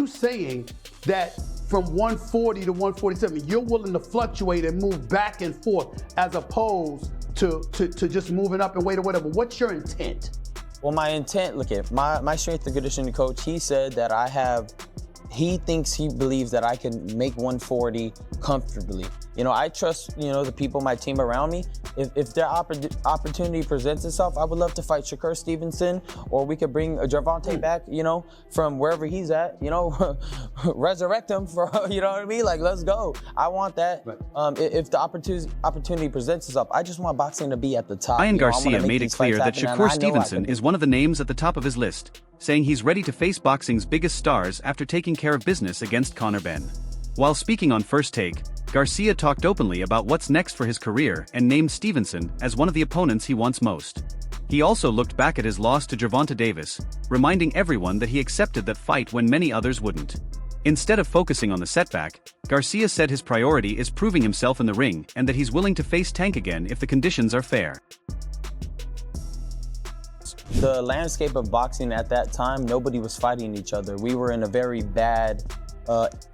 you saying that from 140 to 147, you're willing to fluctuate and move back and forth as opposed to just moving up and weight or whatever? What's your intent? Well, my intent, look at my strength and conditioning coach, he said that he believes that I can make 140 comfortably. You know, I trust, the people, my team around me. If their opportunity presents itself, I would love to fight Shakur Stevenson, or we could bring Gervonta back, from wherever he's at, resurrect him for, you know what I mean? Like, let's go. I want that. Right. If the opportunity presents itself, I just want boxing to be at the top. Ryan Garcia made it clear that Shakur Stevenson is one of the names at the top of his list, saying he's ready to face boxing's biggest stars after taking care of business against Conor Benn. While speaking on First Take, Garcia talked openly about what's next for his career and named Stevenson as one of the opponents he wants most. He also looked back at his loss to Gervonta Davis, reminding everyone that he accepted that fight when many others wouldn't. Instead of focusing on the setback, Garcia said his priority is proving himself in the ring and that he's willing to face Tank again if the conditions are fair. The landscape of boxing at that time, nobody was fighting each other. We were in a very bad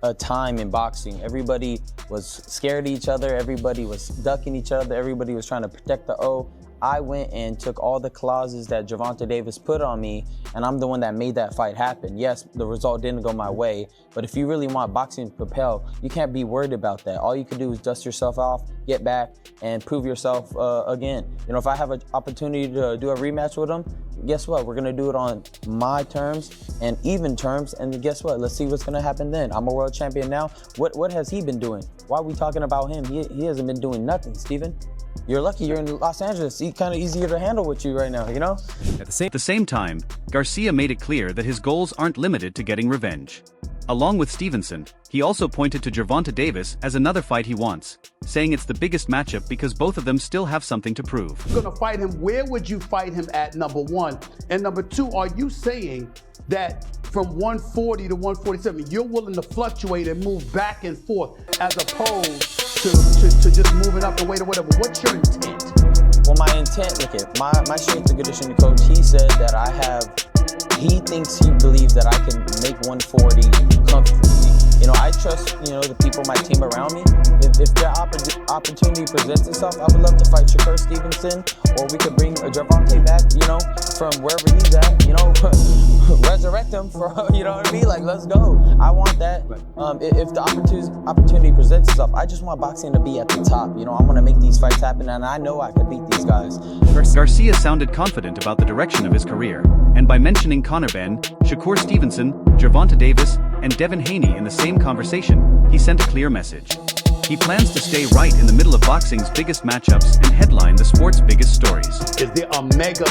a time in boxing. Everybody was scared of each other, everybody was ducking each other, everybody was trying to protect the O. I went and took all the clauses that Gervonta Davis put on me, and I'm the one that made that fight happen. Yes, the result didn't go my way, but if you really want boxing to propel, you can't be worried about that. All you can do is dust yourself off, get back, and prove yourself again. If I have an opportunity to do a rematch with him, guess what? We're gonna do it on my terms and even terms, and guess what? Let's see what's gonna happen then. I'm a world champion now. What has he been doing? Why are we talking about him? He hasn't been doing nothing, Steven. You're lucky you're in Los Angeles. It's kind of easier to handle with you right now, At the same time, Garcia made it clear that his goals aren't limited to getting revenge. Along with Stevenson, he also pointed to Gervonta Davis as another fight he wants, saying it's the biggest matchup because both of them still have something to prove. You're gonna fight him. Where would you fight him at, number one? And number two, are you saying that from 140 to 147, you're willing to fluctuate and move back and forth as opposed to just moving up and weight or whatever? What's your intent? Well, my intent, look at my strength and conditioning coach, he said that he believes that I can make 140 comfortably. I trust, the people, my team around me. If their opportunity presents itself, I would love to fight Shakur Stevenson, or we could bring Gervonta back, from wherever he's at, resurrect him for, you know what I mean? Like, let's go. I want that. If the opportunity presents itself, I just want boxing to be at the top. I want to make these fights happen, and I know I could beat these guys. Garcia sounded confident about the direction of his career, and by mentioning Conor Benn, Shakur Stevenson, Gervonta Davis, and Devin Haney in the same conversation, he sent a clear message. He plans to stay right in the middle of boxing's biggest matchups and headline the sport's biggest stories. Is there a mega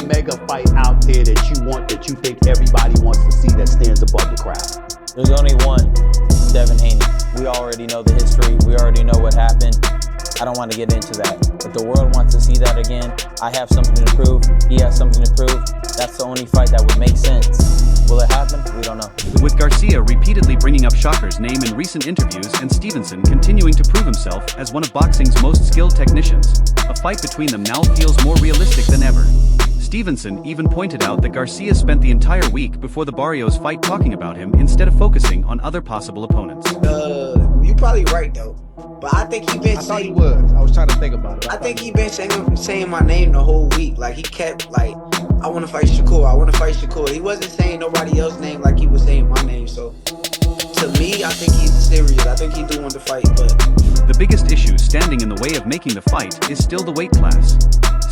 fight out there that you think everybody wants to see that stands above the crowd? There's only one, Devin Haney. We already know the history. We already know what happened. I don't want to get into that. If the world wants to see that again, I have something to prove. He has something to prove. That's the only fight that would make sense. Will it happen? We don't know. With Garcia repeatedly bringing up Shakur's name in recent interviews and Stevenson continuing to prove himself as one of boxing's most skilled technicians, a fight between them now feels more realistic than ever. Stevenson even pointed out that Garcia spent the entire week before the Barrios fight talking about him instead of focusing on other possible opponents. You're probably right though. But I think he been saying... I thought he was. I was trying to think about it. I think he been saying my name the whole week. Like, he kept, like, I want to fight Shakur. I want to fight Shakur. He wasn't saying nobody else's name like he was saying my name. So, to me, I think he's serious. I think he do want to fight, but... The biggest issue standing in the way of making the fight is still the weight class.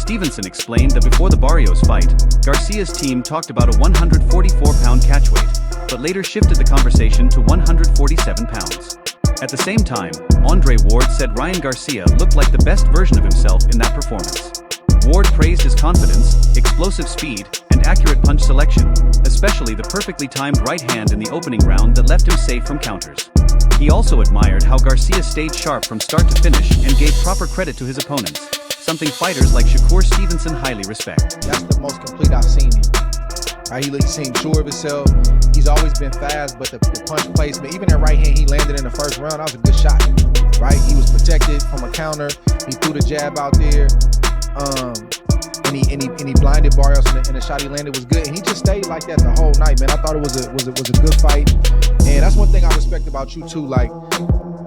Stevenson explained that before the Barrios fight, Garcia's team talked about a 144-pound catchweight, but later shifted the conversation to 147 pounds. At the same time, Andre Ward said Ryan Garcia looked like the best version of himself in that performance. Ward praised his confidence, explosive speed, and accurate punch selection, especially the perfectly timed right hand in the opening round that left him safe from counters. He also admired how Garcia stayed sharp from start to finish and gave proper credit to his opponents, something fighters like Shakur Stevenson highly respect. That's the most complete I've seen him. Right, he seemed sure of himself. He's always been fast, but the punch placement, even that right hand he landed in the first round, that was a good shot. Right, he was protected from a counter. He threw the jab out there. and he blinded Barrios, and the shot he landed was good, and he just stayed like that the whole night, man. I thought it was a good fight, and that's one thing I respect about you too. Like,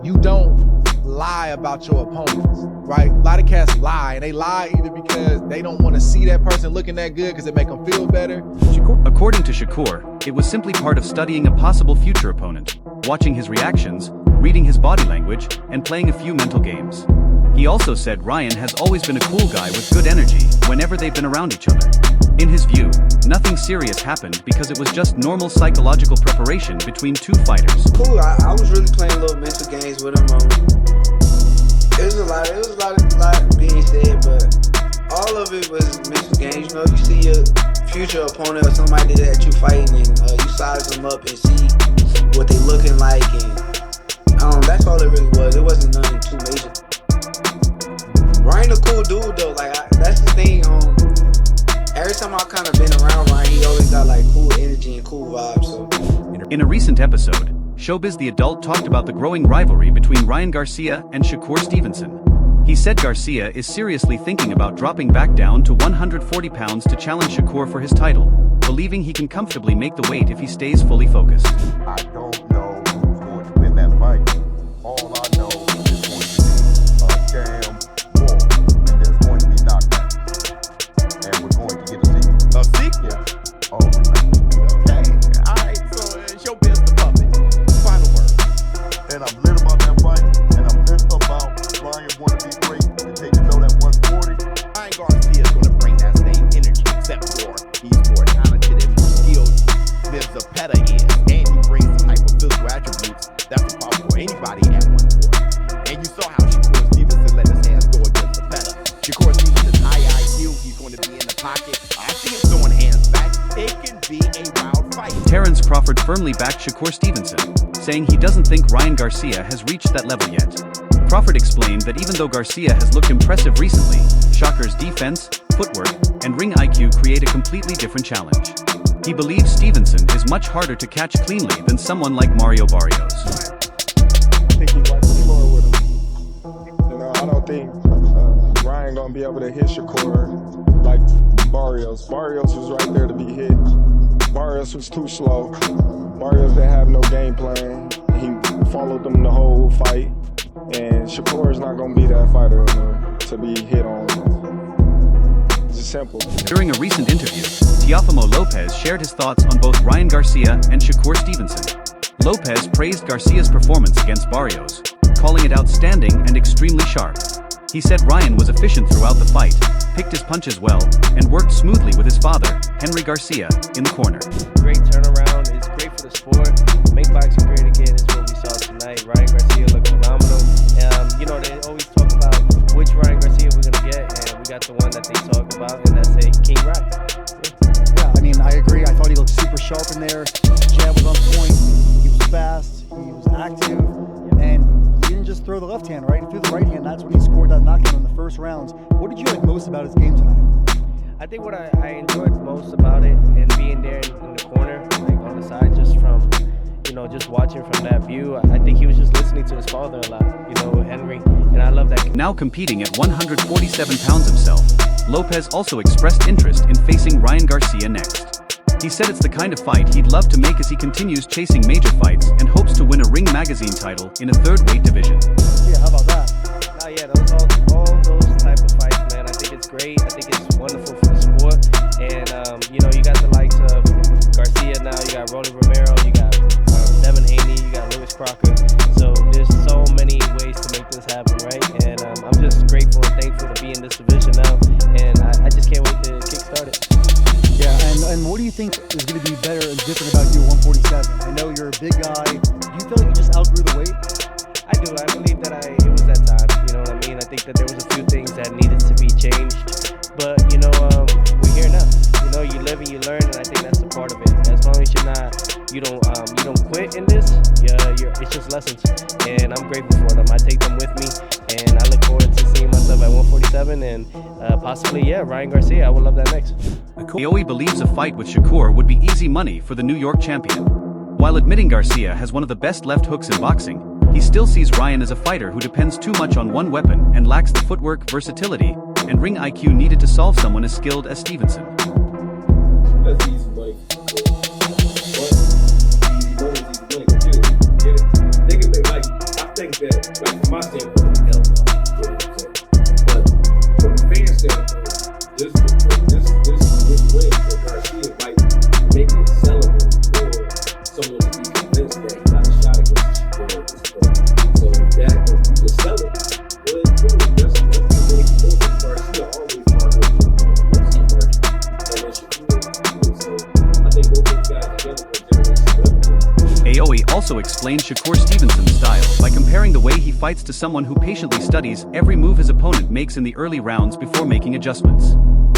you don't lie about your opponents, right? A lot of cats lie, and they lie either because they don't want to see that person looking that good because it make them feel better. According to Shakur, it was simply part of studying a possible future opponent, watching his reactions, reading his body language, and playing a few mental games. He also said Ryan has always been a cool guy with good energy whenever they've been around each other. In his view, nothing serious happened because it was just normal psychological preparation between two fighters. Cool, I was really playing little mental games with him. It was a lot being said, but all of it was mental games. You know, you see your future opponent or somebody that you fighting, and you size them up and see what they looking like, and that's all it really was. It wasn't nothing too major. Ryan a cool dude though. Like, that's the thing. Every time I kind of been around Ryan, he always got like cool energy and cool vibes. So. In a recent episode, Showbiz the Adult talked about the growing rivalry between Ryan Garcia and Shakur Stevenson. He said Garcia is seriously thinking about dropping back down to 140 pounds to challenge Shakur for his title, believing he can comfortably make the weight if he stays fully focused. I don't know who's going to win that fight. All I know is going to be a damn war, and there's going to be knockdowns. And we're going to get a sequel. A sequel? Yeah. Oh, okay. All right, so it's your best the puppet. Final word. and I'm lit about that fight, and I'm lit about Ryan want to be great and take the belt at 140. Ryan Garcia is going to bring that same energy, except for he's more talented and more skilled than Zapata is, and he brings the type of physical attributes that's a problem for anybody at 140. And you saw how Shakur Stevenson let his hands go against Zapata. Shakur Stevenson's high IQ, he's going to be in the pocket. I see him throwing hands back. It can be a wild fight. Terrence Crawford firmly backed Shakur Stevenson, saying he doesn't think Ryan Garcia has reached that level yet. Crawford explained that even though Garcia has looked impressive recently, Shakur's defense, footwork, and ring IQ create a completely different challenge. He believes Stevenson is much harder to catch cleanly than someone like Mario Barrios. I think he wiped the floor with him. You know, I don't think Ryan gonna be able to hit Shakur like Barrios. Barrios was right there to be hit. Barrios was too slow. Barrios didn't have no game plan. He followed them the whole fight. And Shakur is not gonna be that fighter to be hit on. It's just simple. During a recent interview, Teofimo Lopez shared his thoughts on both Ryan Garcia and Shakur Stevenson. Lopez praised Garcia's performance against Barrios, calling it outstanding and extremely sharp. He said Ryan was efficient throughout the fight, picked his punches well, and worked smoothly with his father, Henry Garcia, in the corner. Great turnaround. It's great for the sport. Make boxing great again is what we saw tonight. Ryan Garcia looked phenomenal. You know, they always talk about which Ryan Garcia we're going to get, and we got the one that they talk about, and that's a King Ryan. Yeah, I mean, I agree. I thought he looked super sharp in there. Jab was on point. He was fast. He was active. And he didn't just throw the left hand, right? He threw the right hand. That's when he scored that knockdown in the first rounds. What did you like most about his game tonight? I think what I enjoyed most about it and being there in the corner, like on the side, just from, you know, just watching from that view, I think he was just listening to his father a lot, you know, Henry, and I love that. Now competing at 147 pounds himself, Lopez also expressed interest in facing Ryan Garcia next. He said it's the kind of fight he'd love to make as he continues chasing major fights and hopes to win a Ring Magazine title in a third weight division. Yeah, how about that? Yeah, all those type of fights, man. I think it's great. I think it's wonderful for the sport. And, you know, you got the likes of Garcia now, you got Rolly Romero, you got Devin Haney, you got Lewis Crocker. So there's so many ways to make this happen, right? And I'm just grateful and thankful to be in this division now. And I just can't wait to kickstart it. Yeah, and what do you think is going to be better and different about you at 147? I know you're a big guy. Do you feel like you just outgrew the weight? I do. I believe that it was that time. You know what I mean? I think that there was a few things that needed to be changed. But, you know, we're here now. You know, you live and you learn, and I think that's a part of it. As long as you don't quit in this, it's just lessons. And I'm grateful for them. I take them with me, and I look forward to seeing myself at 147 and possibly, Ryan Garcia. I would love that next. Aoe believes a fight with Shakur would be easy money for the New York champion. While admitting Garcia has one of the best left hooks in boxing, he still sees Ryan as a fighter who depends too much on one weapon and lacks the footwork, versatility, and ring IQ needed to solve someone as skilled as Stevenson. That's easy money. But easy money is easy money. Get it? They can make, like, I think that, like, from my standpoint, hell no. But from a fan standpoint, this win for Garcia might make it sellable for someone to be convinced that he got a shot against Shakur at this point. So that if you can sell it, well, it's good. That's the way he goes. Garcia always targets the market, and then Shakur too. So I think both those guys together will generate some revenue. Aoe also explained Shakur Stevenson's style by comparing the way he fights to someone who patiently studies every move his opponent makes in the early rounds before making adjustments.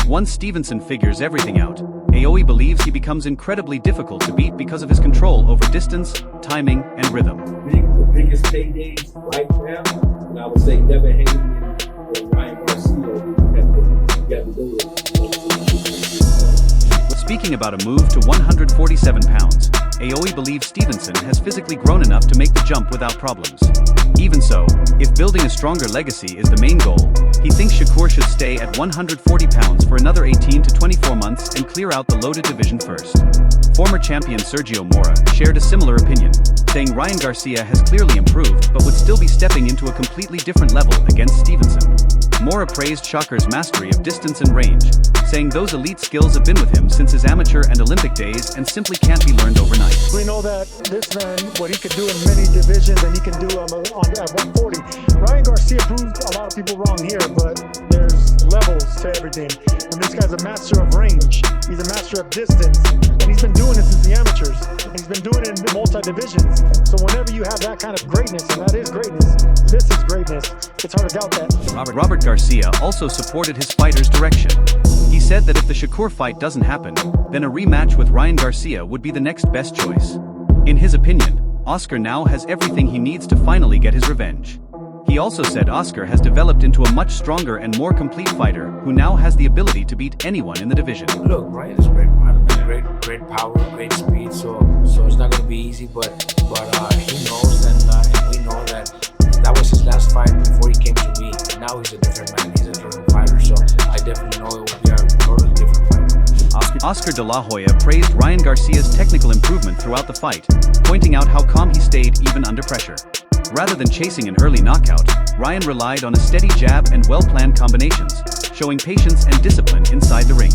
Once Stevenson figures everything out, Aoe believes he becomes incredibly difficult to beat because of his control over distance, timing, and rhythm. The biggest paydays right now, and I would say Devin Haney and Ryan Garcia, you got to do it. Speaking about a move to 147 pounds, Aoe believes Stevenson has physically grown enough to make the jump without problems. Even so, if building a stronger legacy is the main goal, he thinks Shakur should stay at 140 pounds for another 18 to 24 months and clear out the loaded division first. Former champion Sergio Mora shared a similar opinion, saying Ryan Garcia has clearly improved but would still be stepping into a completely different level against Stevenson. Mora praised Shakur's mastery of distance and range, saying those elite skills have been with him since his amateur and Olympic days and simply can't be learned overnight. We know that this man, what he could do in many divisions and he can do at 140. Ryan Garcia proved a lot of people wrong here, but there's levels to everything. And this guy's a master of range. He's a master of distance. And he's been doing it since the amateurs. And he's been doing it in multi-divisions. So whenever you have that kind of greatness, and that is greatness, this is greatness, it's hard to doubt that. Robert Garcia also supported his fighter's direction. He said that if the Shakur fight doesn't happen, then a rematch with Ryan Garcia would be the next best choice. In his opinion, Oscar now has everything he needs to finally get his revenge. He also said Oscar has developed into a much stronger and more complete fighter who now has the ability to beat anyone in the division. Look, Ryan is great fighter, great power, great speed, so it's not going to be easy, but he knows, and we know that was his last fight before he came to me. Now he's a different man, he's a different fighter, so I definitely know it will be a totally different fight. Oscar De La Hoya praised Ryan Garcia's technical improvement throughout the fight, pointing out how calm he stayed even under pressure. Rather than chasing an early knockout, Ryan relied on a steady jab and well-planned combinations, showing patience and discipline inside the ring.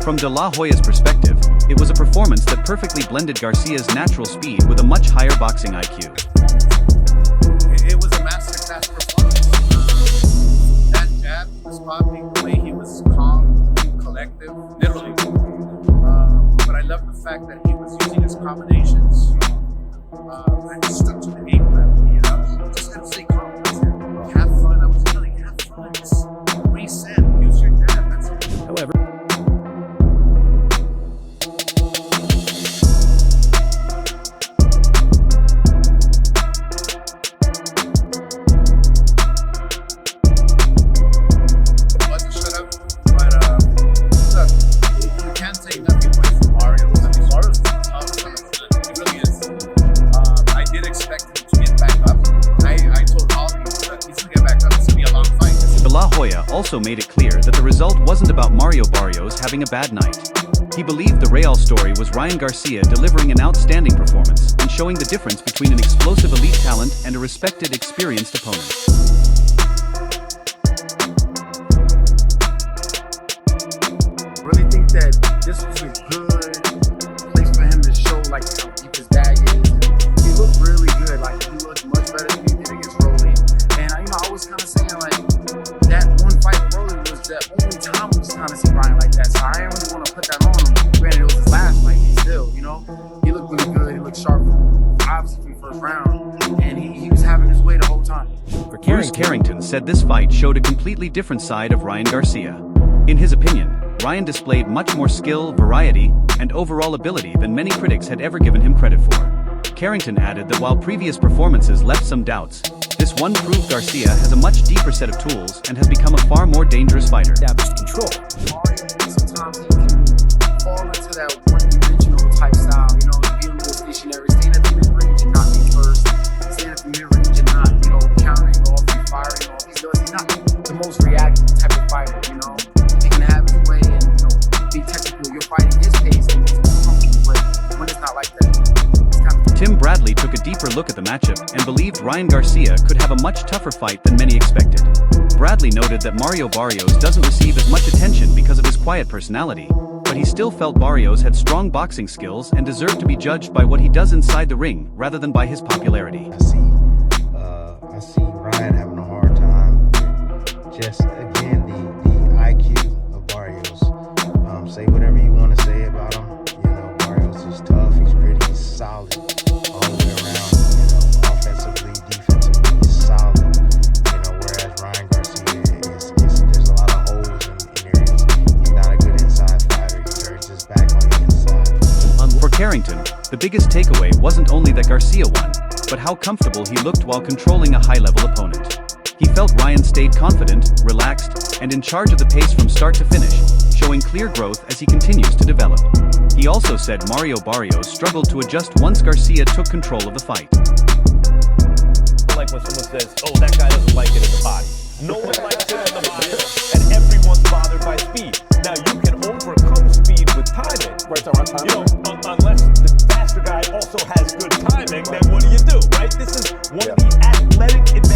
From De La Hoya's perspective, it was a performance that perfectly blended Garcia's natural speed with a much higher boxing IQ. It was a masterclass performance. That jab he was popping, the way he was calm, collective, literally. But I love the fact that he was using his combinations and he stuck to the game plan. You know, just gotta stay calm. Have fun. I was telling you, have fun. Just reset. Use your jab. That's it. However, also made it clear that the result wasn't about Mario Barrios having a bad night. He believed the Real story was Ryan Garcia delivering an outstanding performance and showing the difference between an explosive elite talent and a respected, experienced opponent. I really think that this was a good place for him to show like how deep his bag is. He looked really good. Like he looked much better than he did against Rolly. And I was kind of saying like that one fight with Rolly was the only time we was kind of see Ryan like that. So I didn't really want to put that on him. Granted, it was his last fight, but still, he looked really good. He looked sharp, obviously from the first round, and he was having his way the whole time. Bruce Carrington said this fight showed a completely different side of Ryan Garcia. In his opinion, Ryan displayed much more skill, variety, and overall ability than many critics had ever given him credit for. Carrington added that while previous performances left some doubts, this one proved Garcia has a much deeper set of tools and has become a far more dangerous fighter. Established control. Sometimes he can fall into that one-dimensional type style, be a little stationary, staying at the mid-range and not being first, staying at the mid-range and not, countering off and firing off. He's not the most reactive type of fighter, a look at the matchup and believed Ryan Garcia could have a much tougher fight than many expected. Bradley noted that Mario Barrios doesn't receive as much attention because of his quiet personality, but he still felt Barrios had strong boxing skills and deserved to be judged by what he does inside the ring rather than by his popularity. I see Ryan having a hard time. Just again, the IQ of Barrios. Say whatever you want to say about him. You know, Barrios is tough. He's gritty. He's solid all the way around. You know, offensively, defensively, he's solid. You know, whereas Ryan Garcia there's a lot of holes in areas. He's not a good inside fighter. He turns his back on the inside. For Carrington, the biggest takeaway wasn't only that Garcia won, but how comfortable he looked while controlling a high-level opponent. He felt Ryan stayed confident, relaxed, and in charge of the pace from start to finish, showing clear growth as he continues to develop. He also said Mario Barrios struggled to adjust once Garcia took control of the fight. Like when someone says, oh, that guy doesn't like it in the body. No one likes it in the body, and everyone's bothered by speed. Now, you can overcome speed with timing. You know, unless the faster guy also has good timing, then what do? Right? This is one of the athletic advantages